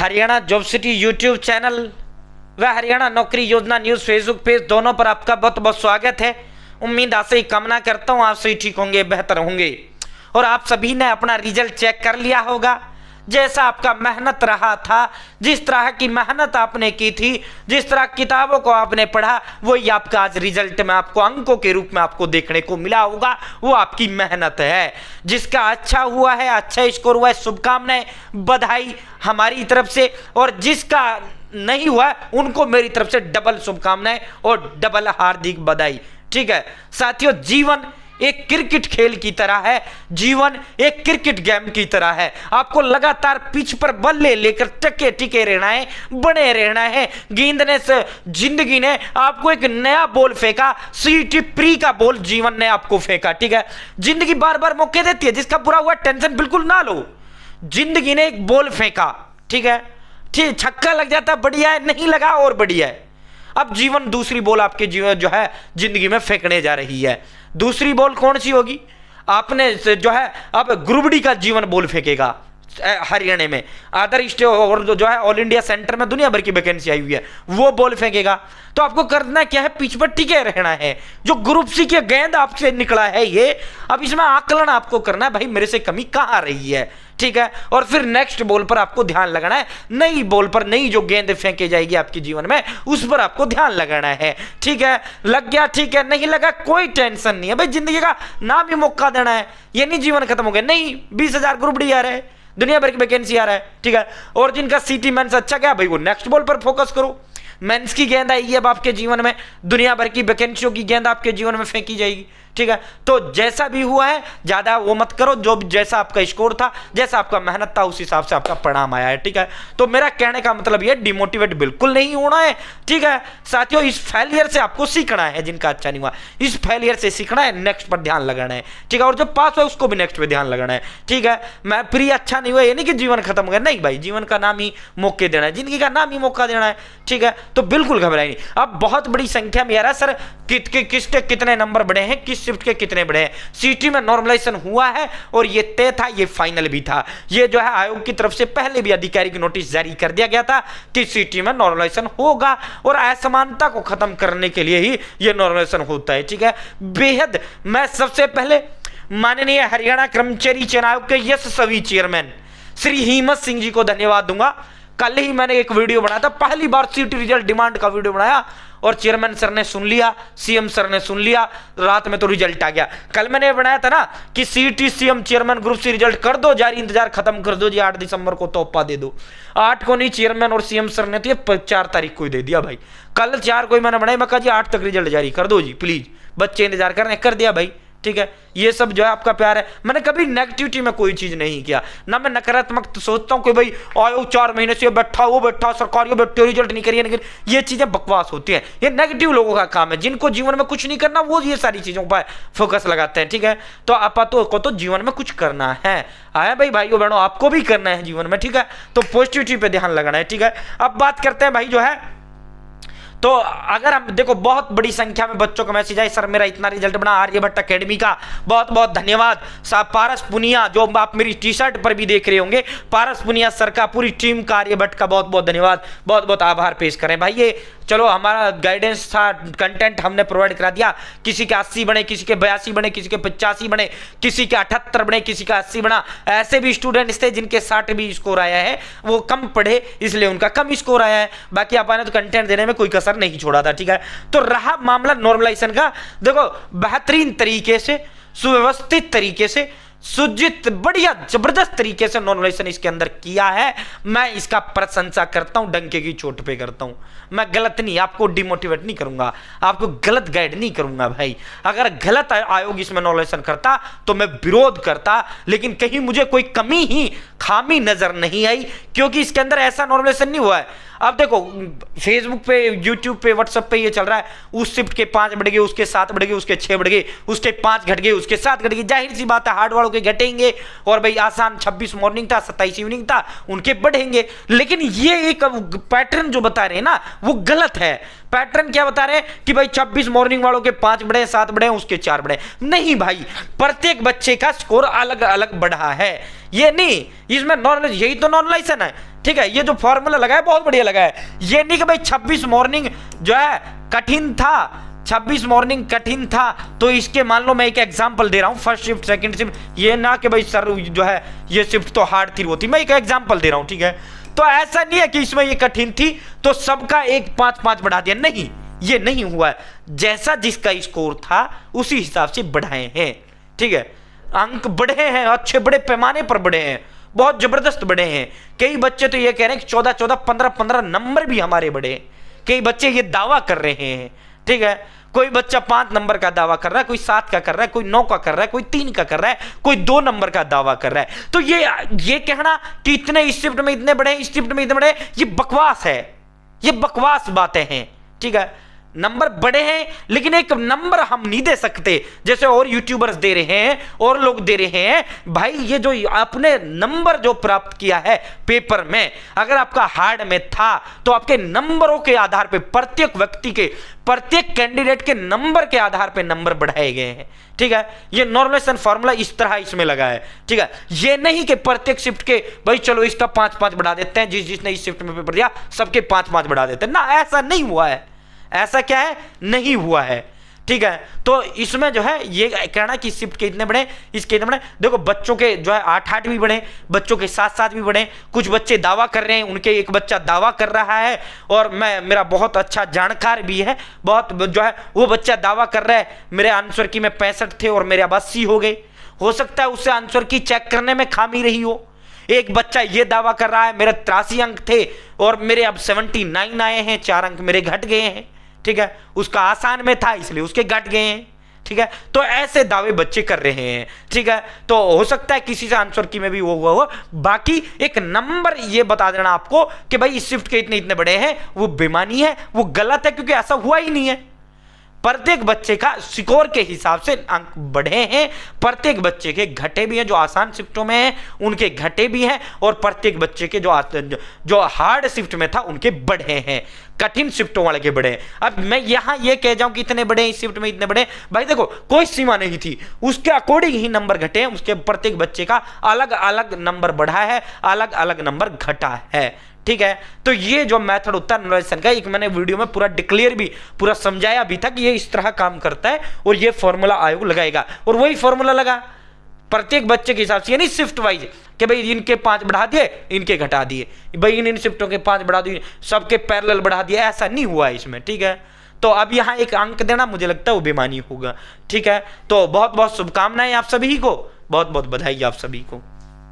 Haryana job city YouTube channel व हरियाणा नौकरी योजना न्यूज़ फेसबुक पेज दोनों पर आपका बहुत बहुत स्वागत है। उम्मीद आशा ही कामना करता हूँ आप सही ठीक होंगे, बेहतर होंगे और आप सभी ने अपना रिजल्ट चेक कर लिया होगा। जैसा आपका मेहनत रहा था, जिस तरह की मेहनत आपने की थी, जिस तरह किताबों को आपने पढ़ा, वही आपका आज रिजल्ट में आपको अंकों के रूप में आपको देखने को मिला होगा। वो आपकी मेहनत है। जिसका अच्छा हुआ है, अच्छा स्कोर हुआ है, शुभकामनाएं, बधाई हमारी तरफ से, और जिसका नहीं हुआ उनको मेरी तरफ से डबल शुभकामनाएं और डबल हार्दिक बधाई। ठीक है साथियों, जीवन एक क्रिकेट खेल की तरह है, जीवन एक क्रिकेट गेम की तरह है। आपको लगातार पिच पर बल्ले लेकर टके टिके रहना है, बने रहना है। गेंद ने जिंदगी ने आपको एक नया बॉल फेंका, सीटी प्री का बॉल जीवन ने आपको फेंका। ठीक है, जिंदगी बार बार मौके देती है, जिसका बुरा हुआ टेंशन बिल्कुल ना लो। जिंदगी ने एक बॉल फेंका, ठीक है, ठीक छक्का लग जाता बढ़िया है, नहीं लगा और बढ़िया है। अब जीवन दूसरी बॉल आपके जीवन जो है जिंदगी में फेंकने जा रही है। दूसरी बॉल कौन सी होगी? आपने जो है अब ग्रुप डी का जीवन बॉल फेंकेगा हरियाणा में, अदर स्टेट और जो है ऑल इंडिया सेंटर में दुनिया भर की वैकेंसी आई हुई है, वो बॉल फेंकेगा। तो आपको करना क्या है? पिच पर टिके रहना है। जो ग्रुप सी की गेंद आपसे निकला है ये, अब इसमें आकलन आपको करना है, भाई मेरे से कमी कहां रही है। ठीक है, और फिर नेक्स्ट बॉल पर आपको ध्यान लगाना है। नई बॉल पर नई जो गेंद फेंके जाएगी आपके जीवन में, उस पर आपको ध्यान लगाना है। ठीक है, लग गया ठीक है, नहीं लगा कोई टेंशन नहीं है भाई। जिंदगी का नाम ही मौका देना है, ये नहीं जीवन खत्म हो गया। नहीं, 20,000 ग्रुप डी आ रहा है, दुनिया भर की वैकेंसी आ रहा है। ठीक है, और जिनका सिटी मेंस अच्छा गया भाई वो नेक्स्ट बॉल पर फोकस करो। मेंस की गेंद आएगी अब आपके जीवन में, दुनिया भर की वैकेंसियों की गेंद आपके जीवन में फेंकी जाएगी। ठीक है, तो जैसा भी हुआ है ज्यादा वो मत करो, जो जैसा आपका स्कोर था, जैसा आपका मेहनत था, उस हिसाब से आपका परिणाम आया है। ठीक है, तो मेरा कहने का मतलब ये डिमोटिवेट बिल्कुल नहीं होना है। ठीक है साथियों, इस फेलियर से आपको सीखना है। जिनका अच्छा नहीं हुआ इस फेलियर से सीखना है, नेक्स्ट पर ध्यान लगाना है। ठीक है, और जो पास हुआ उसको भी नेक्स्ट पे ध्यान लगाना है। ठीक है, मैं प्रिय अच्छा नहीं हुआ ये नहीं कि जीवन खत्म हो गया, नहीं भाई, जीवन का नाम ही मौके देना है, जिंदगी का नाम ही मौका देना है। ठीक है, तो बिल्कुल घबराई नहीं। अब बहुत बड़ी संख्या में यार सर किसके कितने नंबर बढ़े हैं, किस शिफ्ट के कितने बढ़े हैं। सीटी में नॉर्मलाइजेशन हुआ है और ये तय था, ये फाइनल भी था। ये जो है आयोग की तरफ से पहले भी आधिकारिक नोटिस जारी कर दिया गया था कि सीटी में नॉर्मलाइजेशन होगा और असमानता को खत्म करने के लिए ही ये नॉर्मलाइजेशन होता है। ठीक है, बेहद मैं सबसे पहले माननीय हरियाणा कर्मचारी चयन आयोग के यशस्वी चेयरमैन श्री हिम्मत सिंह जी को धन्यवाद दूंगा। कल ही मैंने एक वीडियो बनाया था, पहली बार सीटी रिजल्ट डिमांड का वीडियो बनाया और चेयरमैन सर ने सुन लिया, सीएम सर ने सुन लिया, रात में तो रिजल्ट आ गया। कल मैंने बनाया था ना कि CT CM chairman group C result कर दो जारी, इंतजार खत्म कर दो जी, 8 दिसंबर को तोहफा दे दो। 8 को नहीं, चेयरमैन और सीएम सर ने तो ये 4 तारीख को ही दे दिया भाई। कल 4 को ही मैंने बनाया, मैं कहा जी 8 तक रिजल्ट जारी कर दो जी प्लीज, बच्चे इंतजार कर रहे हैं, कर दिया भाई। ठीक है, ये सब जो है आपका प्यार है। मैंने कभी नेगेटिविटी में कोई चीज नहीं किया ना, मैं नकारात्मक तो सोचता हूं कि भाई आयो 4 महीने से बैठा वो बैठा सरकारी बैठे रिजल्ट नहीं करिए, लेकिन ये चीजें बकवास होती हैं। ये नेगेटिव लोगों का काम है, जिनको जीवन में कुछ नहीं करना वो ये सारी चीजों पर फोकस लगाते हैं। ठीक है, तो आपातों को तो जीवन में कुछ करना है आया भाई, भाइयों बहनों आपको भी करना है जीवन में। ठीक है, तो पॉजिटिविटी पे ध्यान लगाना है। ठीक है, अब बात करते हैं भाई जो है, तो अगर हम देखो बहुत बड़ी संख्या में बच्चों का मैसेज आए, सर मेरा इतना रिजल्ट बना आर्यभट्ट एकेडमी का, बहुत बहुत धन्यवाद। पारस पुनिया जो आप मेरी टी शर्ट पर भी देख रहे होंगे, पारस पुनिया सर का, पूरी टीम का आर्यभट्ट का बहुत बहुत धन्यवाद, बहुत बहुत आभार पेश करें भाई। ये चलो हमारा गाइडेंस था, कंटेंट हमने प्रोवाइड करा दिया। किसी के 80 बने, किसी के 82 बने, किसी के 85 बने, किसी के 78 बने, किसी का 80 बना। ऐसे भी स्टूडेंट्स थे जिनके 60 भी स्कोर आया है, वो कम पढ़े इसलिए उनका कम स्कोर आया है। बाकी आप आने तो कंटेंट देने में कोई कसर नहीं छोड़ा था। ठीक है, तो रहा मामला नॉर्मलाइजेशन का, देखो बेहतरीन तरीके से, सुव्यवस्थित तरीके से, सुजित बढ़िया जबरदस्त तरीके से नॉर्मलाइजेशन इसके अंदर किया है। मैं इसका प्रशंसा करता हूं, डंके की चोट पे करता हूं। मैं गलत नहीं, आपको डिमोटिवेट नहीं करूंगा, आपको गलत गाइड नहीं करूंगा भाई। अगर गलत आयोग इसमें नॉर्मलाइजेशन करता तो मैं विरोध करता, लेकिन कहीं मुझे कोई कमी ही खामी नजर नहीं आई, क्योंकि इसके अंदर ऐसा नॉर्मलाइजेशन नहीं हुआ है। अब देखो फेसबुक पे, यूट्यूब पे, व्हाट्सएप पे ये चल रहा है, उस शिफ्ट के 5 बढ़ गए, उसके 7 बढ़ गए, उसके 6 बढ़ गए, उसके 5 घट गए, उसके 7 घट गए। जाहिर सी बात है हार्ड वालों के घटेंगे, और भाई आसान 26 मॉर्निंग था, 27 इवनिंग था, उनके बढ़ेंगे। लेकिन ये एक पैटर्न जो बता रहे हैं ना वो गलत है। पैटर्न क्या बता रहे हैं कि भाई 26 मॉर्निंग वालों के 5 बढ़े, 7 बढ़े, उसके 4 बढ़े। नहीं भाई, प्रत्येक बच्चे का स्कोर अलग अलग बढ़ा है, ये नहीं, इसमें नॉर्मल, यही तो नॉर्मलाइजेशन है। ठीक है, ये जो फॉर्मूला लगा है बहुत बढ़िया लगा है। ये नहीं कि भाई 26 मॉर्निंग जो है कठिन था, 26 मॉर्निंग कठिन था, तो इसके मान लो मैं एक एग्जांपल दे रहा हूं, फर्स्ट शिफ्ट सेकंड शिफ्ट, ये ना कि भाई सर जो है ये शिफ्ट तो हार्ड थी वो थी, मैं एक एग्जांपल दे रहा हूं, ठीक है। तो ऐसा नहीं है कि इसमें ये कठिन थी तो सबका एक 5-5 बढ़ा दिया, नहीं, ये नहीं हुआ है। जैसा जिसका स्कोर था उसी हिसाब से बढ़ाए हैं, ठीक है। अंक बढ़े हैं, अच्छे बड़े पैमाने पर बढ़े हैं, बहुत जबरदस्त बढ़े हैं। कई बच्चे तो ये कह रहे हैं कि 14-14, 15-15 नंबर भी हमारे बढ़े। कई बच्चे ये दावा कर रहे हैं, ठीक है। कोई बच्चा 5 नंबर का दावा कर रहा है, कोई 7 का कर रहा है, कोई 9 का कर रहा है, कोई 3 का कर रहा है, कोई 2 नंबर का दावा कर रहा है। तो ये कहना कि इतने इस शिफ्ट में इतने बड़े, इस शिफ्ट में इतने बड़े, ये बकवास है, ये बकवास बातें हैं, ठीक है। नंबर बड़े हैं लेकिन एक नंबर हम नहीं दे सकते जैसे और यूट्यूबर्स दे रहे हैं और लोग दे रहे हैं। भाई ये जो आपने नंबर जो प्राप्त किया है पेपर में, अगर आपका हार्ड में था तो आपके नंबरों के आधार पे प्रत्येक व्यक्ति के, प्रत्येक कैंडिडेट के नंबर के आधार पे नंबर बढ़ाए गए हैं, ठीक है। ये नॉर्मलाइजेशन फार्मूला इस तरह इसमें लगा है, ठीक है। ये नहीं कि प्रत्येक शिफ्ट के भाई चलो इसका 5-5 बढ़ा देते हैं, जिसने इस शिफ्ट में पेपर दिया सबके 5-5 बढ़ा देते हैं, ना, ऐसा नहीं हुआ है, ऐसा क्या है, नहीं हुआ है, ठीक है। तो इसमें जो है ये कहना कि शिफ्ट के इतने बड़े, इसके इतने बड़े, देखो बच्चों के जो है 8-8 भी बढ़े, बच्चों के 7-7 भी बढ़े। कुछ बच्चे दावा कर रहे हैं, उनके एक बच्चा दावा कर रहा है और मेरा बहुत अच्छा जानकार भी है, बहुत जो है वो बच्चा दावा कर रहा है मेरे आंसर की में 65 थे और मेरे अब 80 हो गए। हो सकता है उससे आंसर की चेक करने में खामी रही हो। एक बच्चा ये दावा कर रहा है मेरे 83 अंक थे और मेरे अब 79 आए हैं, 4 अंक मेरे घट गए हैं, ठीक है। उसका आसान में था इसलिए उसके घट गए हैं, ठीक है। तो ऐसे दावे बच्चे कर रहे हैं, ठीक है। तो हो सकता है किसी से आंसर की में भी वो हुआ हो। बाकी एक नंबर ये बता देना आपको कि भाई इस शिफ्ट के इतने इतने बड़े हैं, वो बेमानी है, वो गलत है, क्योंकि ऐसा हुआ ही नहीं है। प्रत्येक बच्चे का स्कोर के हिसाब से अंक बढ़े हैं, प्रत्येक बच्चे के घटे भी हैं, जो आसान शिफ्टों में हैं उनके घटे भी हैं, और प्रत्येक बच्चे के जो हार्ड शिफ्ट में था उनके बढ़े हैं, कठिन शिफ्टों वाले के बढ़े हैं। अब मैं यहां ये कह जाऊं कि इतने बड़े इस शिफ्ट में इतने बड़े, भाई देखो कोई सीमा नहीं थी, उसके अकॉर्डिंग ही नंबर घटे हैं, उसके प्रत्येक बच्चे का अलग अलग नंबर बढ़ा है, अलग अलग नंबर घटा है, ठीक है। तो ये जो मेथड होता है नॉर्मलाइजेशन का, एक मैंने वीडियो में पूरा डिक्लेयर भी पूरा समझाया भी था कि ये इस तरह काम करता है और ये फॉर्मूला आयोग लगाएगा, और वही फॉर्मूला लगा प्रत्येक बच्चे के हिसाब से, यानी शिफ्ट वाइज कि भाई इनके 5 बढ़ा दिए, इनके घटा दिए, भाई इन शिफ्टों के 5 बढ़ा दिए, सबके पैरेलल बढ़ा दिए, ऐसा नहीं हुआ है इसमें, ठीक है। तो अब यहाँ एक अंक देना मुझे लगता है वो बेमानी होगा, ठीक है। तो बहुत बहुत शुभकामनाएं आप सभी को, बहुत बहुत बधाई आप सभी को।